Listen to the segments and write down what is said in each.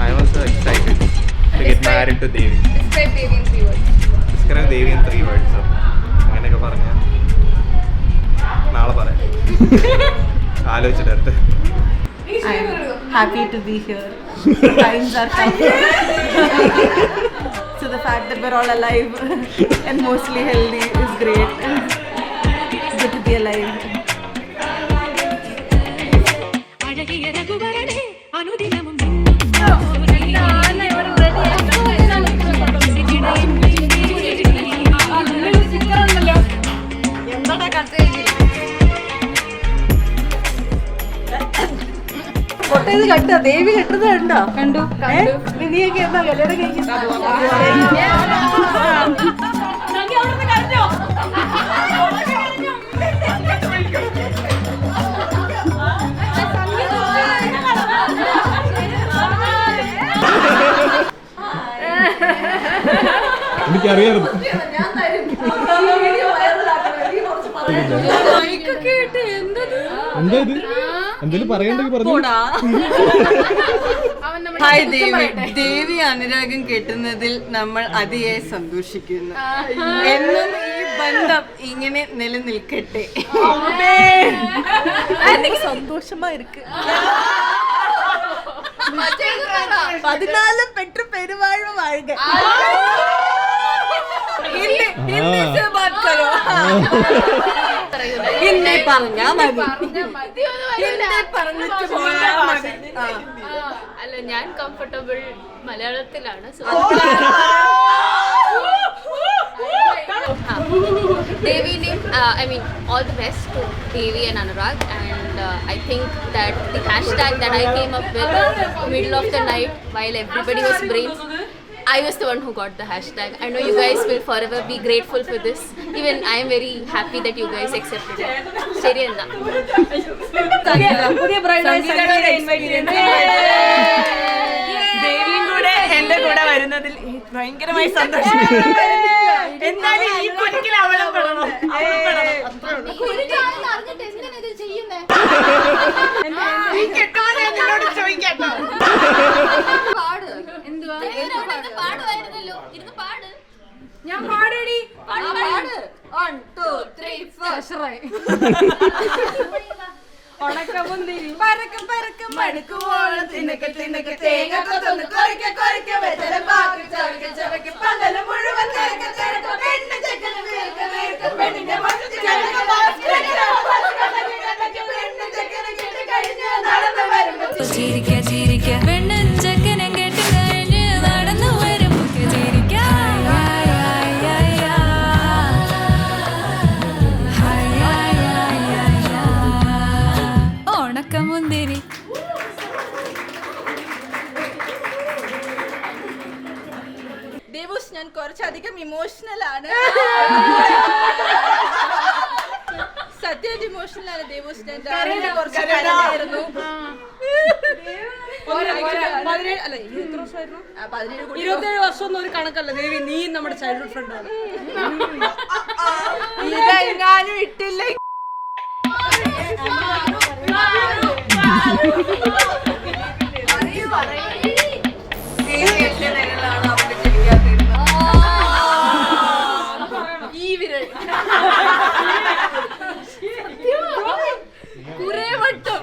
I'm also excited to get married to Devi. Describe Devi in 3 words. Describe Devi in 3 words. അങ്ങനെയൊക്കെ പറഞ്ഞ നാളെ പറയാം. ആലോചിച്ചിട്ട്. I'm happy to be here. Times are tough. So the fact that we're all alive and mostly healthy is great. Good to be alive. കണ്ടോ ദേവി കെട്ടുന്നത് കണ്ടോ നീയൊക്കെ എന്താ കല്യാണം കഴിക്കുന്നത് എനിക്കറിയായിരുന്നു. എന്താ ഇത് എന്തേലും പറയണ്ടെങ്കിൽ പറഞ്ഞു. ഹായ് ദേവി. ദേവി അനുരാഗം കെട്ടുന്നതിൽ നമ്മൾ അതിയായി സന്തോഷിക്കുന്നു. എന്നും ഈ ബന്ധം ഇങ്ങനെ നിലനിൽക്കട്ടെ. സന്തോഷമാ ഇருக்கு. 14 പെട്ടു പെരുവാഴ്വ വാഴുക. ഹിന്ദി പറഞ്ഞാ മതി. പറഞ്ഞിട്ട് പോയാ മതി. അല്ല ഞാൻ കംഫർട്ടബിൾ മലയാളത്തിലാണ്. Devi, I mean, all the best to Devi and Anurag, and I think that the hashtag that I came up with middle of the night while everybody was brains, I was the one who got the hashtag. I know you guys will forever be grateful for this. Even I am very happy that you guys accepted it. ശരി എന്നാ. പുതിയ ദേവിയും കൂടെ എന്റെ കൂടെ വരുന്നതിൽ ഭയങ്കരമായി സന്തോഷം. എന്തായാലും ഈ കുരുക്കിൽ അവളും പെടണം. ചോദിക്കട്ടോ ഞാൻ പാടടി. 1 2 3 ഉണക്കമുന്തിരി പരക്കം പരക്കം മടുക്കുവോളം തിന്നക്കെ തിന്നക്കെ തേങ്ങ കൊത്തൊന്ന് കൊറിക്ക കൊറിക്ക വെച്ചല പാക്ക് ചവയ്ക്ക ചവയ്ക്ക പന്തല മുഴുവൻ തിരക്ക തിരക്ക പെണ്ണ് ചെക്കന് വീർക്ക വീർക്ക പെണ്ണിന്റെ മറ്റു ചെലക പെണ്ണ് ചെക്കനെ കേട്ട് കഴിഞ്ഞ് നടന്നു വരുമ്പോ ചിരിക്ക ചിരിക്ക പെണ്ണൻ ചെക്കനെ കേട്ട് കഴിഞ്ഞ് നടന്നു വരുമ്പോ ചിരിക്ക. ഉണക്കമുന്തിരി ദേവൂസ്, ഞാൻ കുറച്ചധികം ഇമോഷണൽ ആണ്. സത്യമായിട്ട് ഇമോഷണൽ ആണ് ദേവൂസ്. ഞാൻ കുറച്ച് കരയായിരുന്നു. 27 വർഷം ഒന്നും ഒരു കണക്കല്ല ദേവി. നീ നമ്മുടെ ചൈൽഡ്ഹുഡ് ഫ്രണ്ട് ആണ്. ഇതെങ്ങാനും ഇട്ടില്ല ഈ വിരൽ കുറെ വട്ടം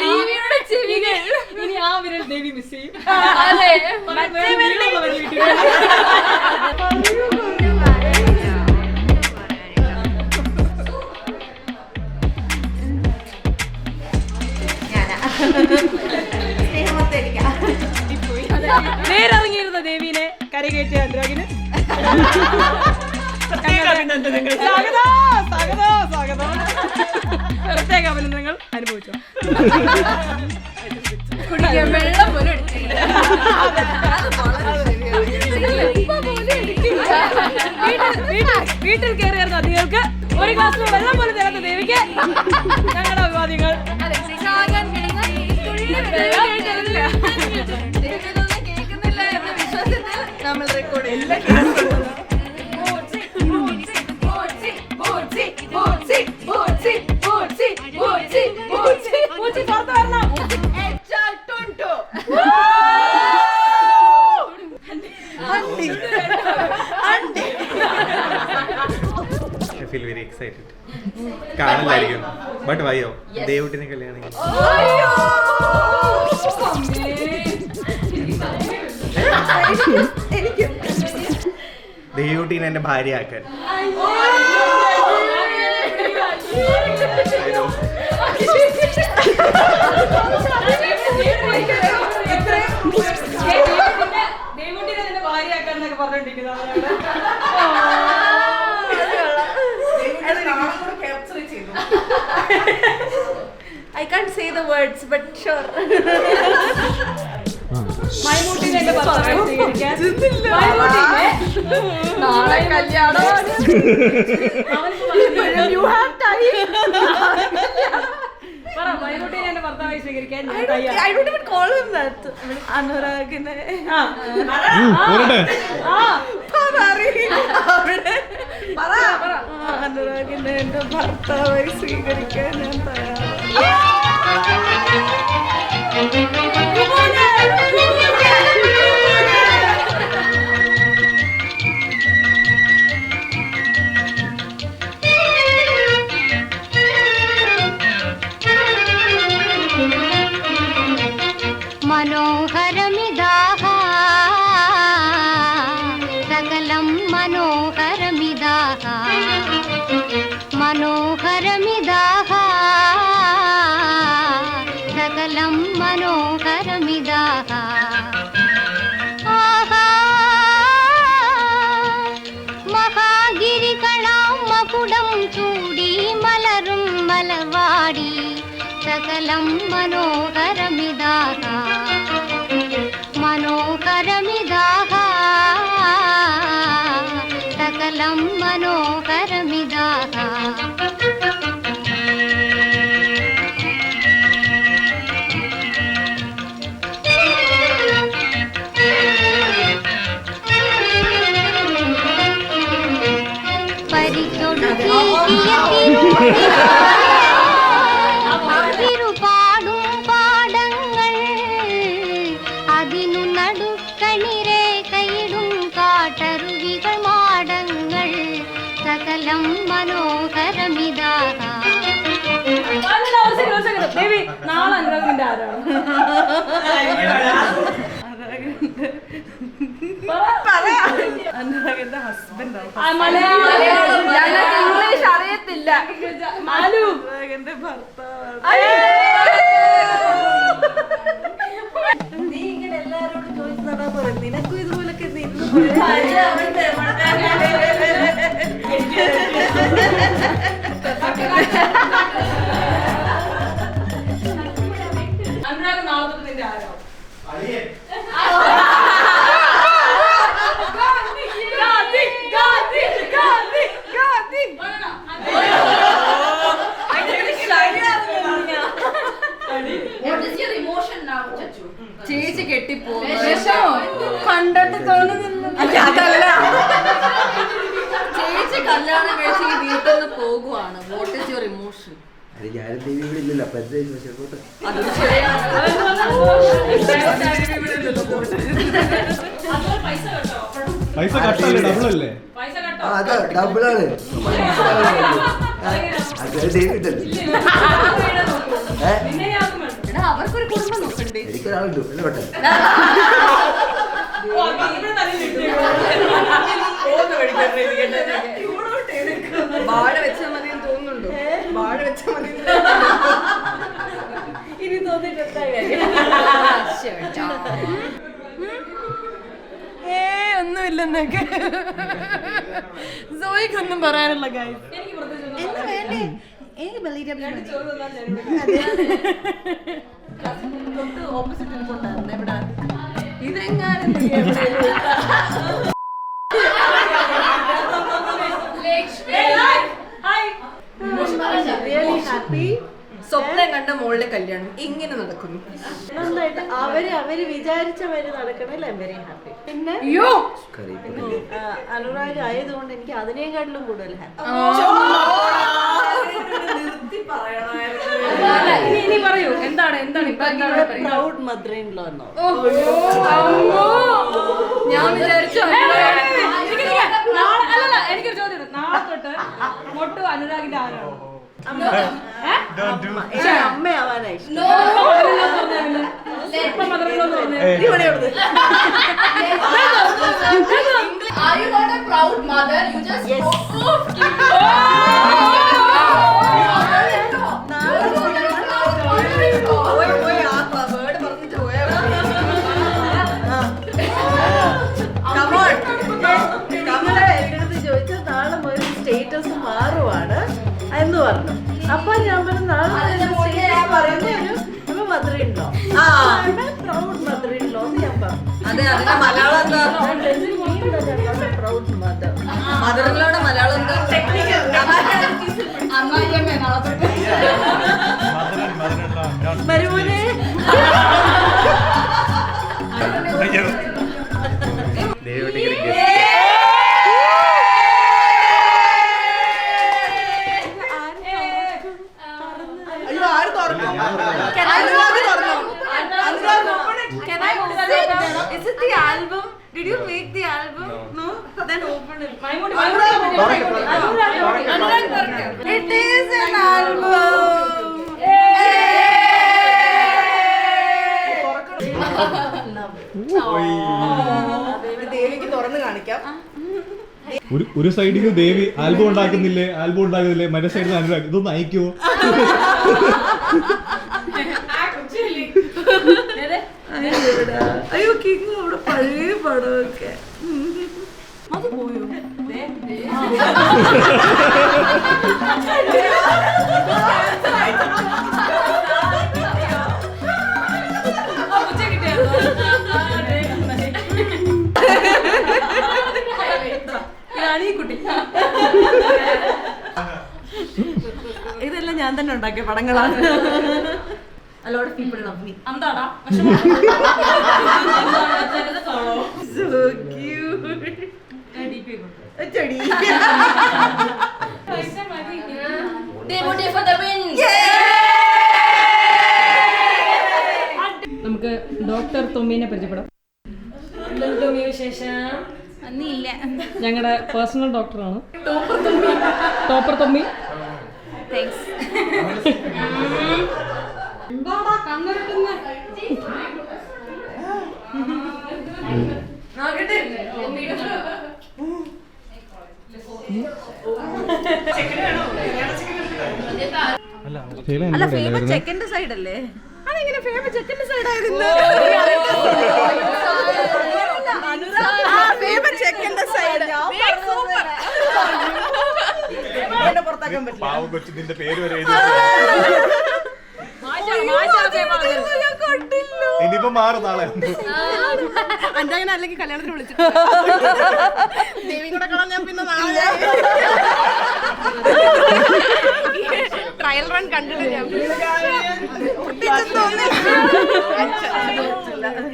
ദേവിയുടെ ചെവികൾ. ഇനി ആ വിരൽ ദേവി മിസ് ചെയ്യും. അതെ നേരിറങ്ങിയിരുന്ന ദേവീനെ കരകയറ്റിയ അനുരാഗിന് പ്രത്യേക അഭിനന്ദനങ്ങൾ അനുഭവിച്ചു. വെള്ളം പോലും വീട്ടിൽ കയറിയായിരുന്നു അതിഥികൾക്ക് ഒരു ഗ്ലാസ് വെള്ളം പോലും തരാത്ത ദേവിക്ക് ഞങ്ങളുടെ അഭിവാദ്യം. ചോദ്യങ്ങൾ കേൾക്കുന്നില്ല എന്ന വിശ്വാസത്തിൽ നമ്മൾ record I feel very excited. കാണാനായിരിക്കും ബട്ട് വയ്യോ ദേവുട്ടിനെ കല്യാണം ദേവുട്ടീനെ എന്റെ ഭാര്യയാക്കാൻ I can't say the words, but sure. മൈമൂട്ടിനെ എന്റെ ഭർത്താവായി സ്വീകരിക്കാൻ നാളെ കല്യാണം. You have time. പറ മൈമൂട്ടിനെ എന്റെ ഭർത്താവായി സ്വീകരിക്കാൻ I don't even call him that. അനുരാഗിനെ അനുരാഗിനെ എന്റെ ഭർത്താവായി സ്വീകരിക്കാൻ ഞാൻ മനോഹരമിതാഹ സകലം മനോഹരമിതാഹ മനോഹരമിതാഹ സകലം മനോഹരമിതാഹ ആഹാ മഹാഗിരികളാം മകുടം ചൂടി മലരും മലവാടി സകലം മനോഹരമിതാഹ മനോഹരമിതാഹ സകലം മനോഹരമിതാഹ തിരുപാടും പാടങ്ങൾ അതിനു നടുക്കണിരെ കൈയിടും കാട്ടരുവികൾ മാടങ്ങൾ സകലം മനോഹരമിതാഹ നാളെ അനുരാഗിന്റെ ആരാണ് അനുരാഗിന്റെ ഹസ്ബൻഡ് ഇംഗ്ലീഷ് അറിയത്തില്ല അനുരാഗിന്റെ ഭർത്താവ്. നീ ഇങ്ങനെ എല്ലാരോടും ചോദിച്ചു നടാൻ പറയും നിനക്കും ഇതുപോലൊക്കെ അനുരാഗ് നാളെ തൊട്ട് നിന്റെ ആരോ ചേച്ചി കെട്ടിപ്പോ കണ്ടിട്ട് തോന്നുന്നില്ല. അതല്ല ചേച്ചി കല്യാണം കഴിച്ച് ഈ വീട്ടിൽ നിന്ന് പോകുവാണ്. What is your emotion? പൈസ കട്ടല്ലേ ഡബിളല്ലേ ഡബിളാണ് അവർക്കൊരു കുടുംബം നോക്കണ്ടേ? എനിക്കൊരാളുണ്ട് അല്ല പെട്ടെന്ന് വാഴ വെച്ചാൽ മതി തോന്നുന്നുണ്ടോ? വാഴ വെച്ചാൽ മതി ഇനി തോന്നിട്ട് ഒന്നുമില്ലെന്നൊക്കെ സോയിക്കൊന്നും പറയാനുള്ള കാര്യം ഓപ്പോസിറ്റ് കൊണ്ടായിരുന്നു എവിടെ ഇതെങ്ങാനും really happy സ്വപ്നം കണ്ട മോളുടെ കല്യാണം ഇങ്ങനെ നടക്കുന്നു. നന്നായിട്ട് അവര് വിചാരിച്ചവര് നടക്കണല്ലേ വെരി ഹാപ്പി. പിന്നെ അനുരാഗ് ആയതുകൊണ്ട് എനിക്ക് അതിനേക്കാട്ടിലും കൂടുതൽ ഹാപ്പി. ഇനി പറയൂ എന്താണ് പ്രൗഡ് മദർ ഇൻ ലോ എന്നോ? ഞാൻ വിചാരിച്ചു എനിക്കൊരു ചോദ്യം, നാളെ തൊട്ട് മൊട്ടു അനുരാഗിന്റെ ആരാണ്? അമ്മയാവാനായി Are you not a proud mother? You just Yes. ചോദിച്ചാൽ നാളെ ഒരു സ്റ്റേറ്റസ് മാറുവാണ് എന്ന് പറഞ്ഞു. അപ്പൊ ഞാൻ പറഞ്ഞു നാളെ പറയുന്ന mother in law, proud mother in law എന്ന് ഞാൻ പറഞ്ഞു. അതെ, അതിന്റെ മലയാളം എന്താ? Proud mother. മദറിലോടെ മലയാളം എന്താ? മരുമോനെ Is it the album? Did you make the album? No? Then open it. It is an album. ദേവിക്ക് തുറന്ന് കാണിക്കാം. ഒരു സൈഡിൽ ദേവി ആൽബം ഉണ്ടാക്കുന്നില്ലേ മറ്റേ സൈഡിൽ അനുരാഗ് ഇതൊന്ന് അയക്കുമോ? അയ്യോ കിങ് അവിടെ പഴയ പടമൊക്കെ അത് പോയോ? ഇതെല്ലാം ഞാൻ തന്നെ ഉണ്ടാക്കിയ പടങ്ങളാണ്. A lot of people love me. എന്താടാ so cute. ചെടി Debut for the win. നമുക്ക് ഡോക്ടർ തൊമ്മീനെ പരിചയപ്പെടാം. തൊമ്മി വിശേഷം? ഞങ്ങളുടെ പേഴ്സണൽ ഡോക്ടറാണ് ടോപ്പർ തൊമ്മി. Thanks. അല്ല ഫേമസ് ചെക്കൻ്റെ സൈഡ് അല്ലേ? അതെങ്ങനെ ഫേമസ് ചെക്കൻ്റെ സൈഡ് ആയിരുന്നു? ഫേമസ് ചെക്കൻ്റെ സൈഡ് പുറത്താക്കാൻ പറ്റില്ല. പേര് വരെ ഇനിയിപ്പോ മാറും നാളെ. അഞ്ചാങ്ങനെ അല്ലെങ്കിൽ കല്യാണത്തിന് വിളിച്ചിട്ട് ദേവി കൂടെ കാണാൻ ഞാൻ പിന്നെ നാളെ ട്രയൽ റൺ കണ്ടിട്ട് ഞാൻ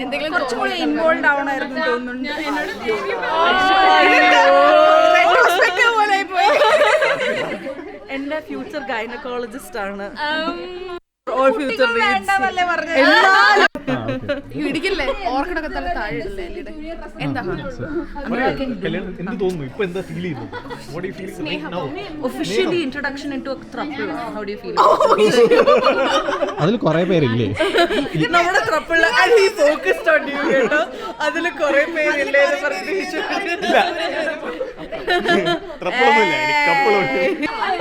എന്തെങ്കിലും കുറച്ചുകൂടി ഇൻവോൾവ് ആവണമായിരുന്നു തോന്നുന്നു. എന്റെ ഫ്യൂച്ചർ ഗൈനക്കോളജിസ്റ്റ് ആണ്. ഇടിക്കില്ലേ ഓർക്കിടൊക്കെ തന്നെ താഴെ ഇടില്ലേ എന്താ എന്ത് തോന്നുന്നു ഇപ്പൊ? എന്താ ഫീൽ ചെയ്യുന്നു? Officially introduction into a throuple. How do you feel? അതിൽ കുറെ പേരില്ലേ നമ്മുടെ ത്രപ്പിൾ ഫോക്കസ്ഡ് ഓൺ യു കേട്ടോ. അതിൽ കുറെ പേരില്ലേ പ്രതീക്ഷിച്ചു.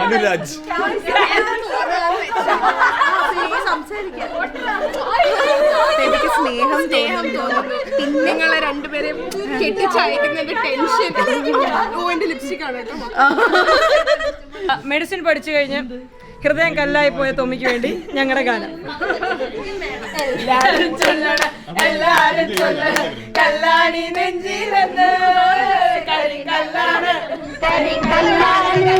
അനുരാജ് സ്നേഹം തോന്നുന്നു. നിങ്ങളെ രണ്ടുപേരെയും കെട്ടിച്ചയക്കുന്നതിന്റെ ടെൻഷൻ. എന്റെ ലിപ്സ്റ്റിക് ആണ് കേട്ടോ. മെഡിസിൻ പഠിച്ചു കഴിഞ്ഞ് ഹൃദയം കല്ലായി പോയ തൊമ്മിക്ക് വേണ്ടി ഞങ്ങളുടെ ഗാനം. എല്ലാരും ചൊല്ലണം കല്ലാണി നെഞ്ചിലെന്ന് കരിങ്കല്ലാണ് കരിങ്കല്ലാണ്.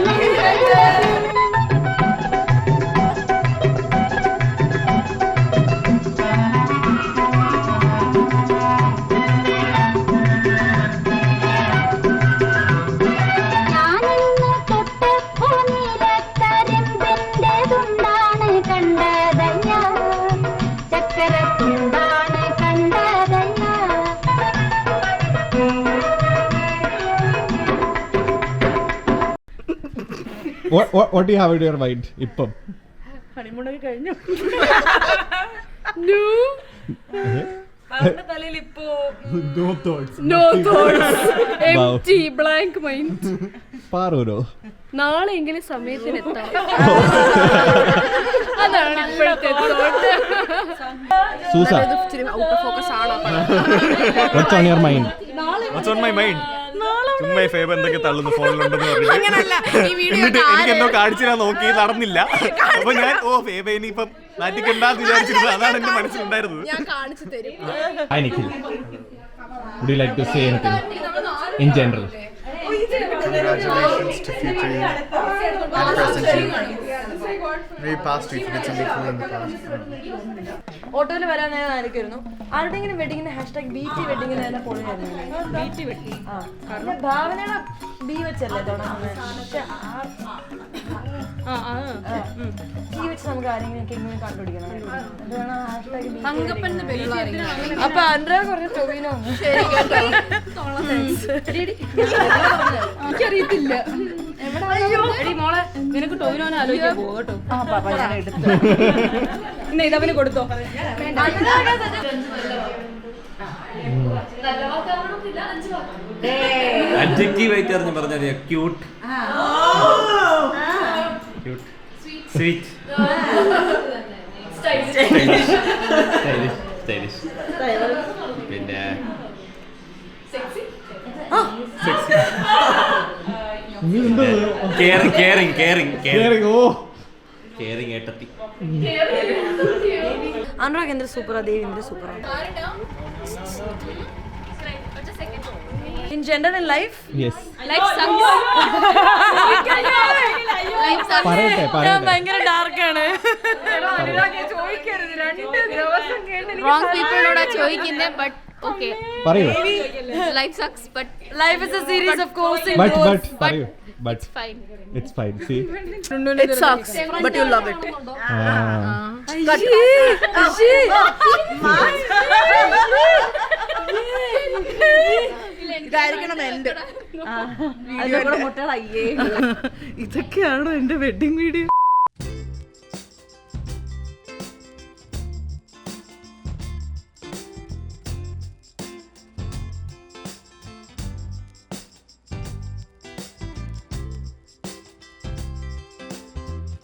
what do you have in your mind ഇപ്പം? ഹണിമൂണൊക്കെ കഴിഞ്ഞു. No thoughts. No thoughts. Empty, blank mind. പാറൂരോ? നാളെയെങ്കിലും സമയത്തിന് എത്താം. അതാണ് ഇപ്പോഴത്തെ thought. Sousa. Out of focus ആണോ? What's on your mind? What's on my mind? ചുമ്മാ ഫേബ എന്തൊക്കെ തള്ളുന്നു ഫോണിലുണ്ടെന്ന് പറഞ്ഞു. എന്നിട്ട് എനിക്ക് എന്തോ കാണിച്ചാ നോക്കി നടന്നില്ല. അപ്പൊ ഞാൻ ഫേബ ഇനിയിപ്പം നാറ്റിക്കണ്ടെന്ന് വിചാരിച്ചിരുന്നു. അതാണ് എന്റെ മനസ്സിലുണ്ടായിരുന്നത്. ഞാൻ കാണിച്ചു തരും. Hi Nikhil. Would you like to say anything in general? Congratulations to future you and present you. Maybe past you, if you did something cool in the past. ഓട്ടോയിൽ വരാൻ ഞാൻ ആയിരിക്കുന്നു. ആരുടെങ്കിലും വെഡിങ്ങിന് ഹാഷ്ടാഗ് ബിടി വെഡിങ്ങിന് തന്നെ പൊളിയായിരുന്നു. ബിടി വെഡിങ്. കാരണം ഭാവനയുടെ ബി വെച്ചല്ലേ തുടങ്ങുന്നത്. പക്ഷെ ഈ വെച്ച് നമുക്ക് ആരെങ്കിലും എങ്ങനെ കണ്ടുപിടിക്കണം. അപ്പൊ അനുരാഗ് പറഞ്ഞ ടൊവിനോ എനിക്കറിയത്തില്ല. എടി മോളെ നിനക്ക് ടോവിനോനെ ആലോചിക്കാൻ പോകും കേട്ടോ. ഞാൻ എടുത്തു. ഇന്ന് ഇതവന് കൊടുത്തോ. അഡ്ജക്റ്റീവ് ആയിട്ട് അറിഞ്ഞു പറഞ്ഞാൽ ക്യൂട്ട്, സ്വീറ്റ്, സ്റ്റൈലിഷ്, പിന്നെ കെയറിങ് ഏട്ടത്തി. അനുരാഗ് എന്തൊരു സൂപ്പറാ, ദേവി എന്തൊരു സൂപ്പറാ. In general in life? Yes. Life sucks. പറയട്ടെ. ഞാൻ ഭയങ്കര ഡാർക്കാണ്. Wrong people ചോദിക്കുന്നത്, but okay. പറയൂ. Life sucks, but Life is a series of coursing But roads. പറയൂ. But it's fine. it's fine. See. It sucks, but you love it. ഇതായിരിക്കണം എന്റെ. ഇതൊക്കെയാണോ എന്റെ wedding video?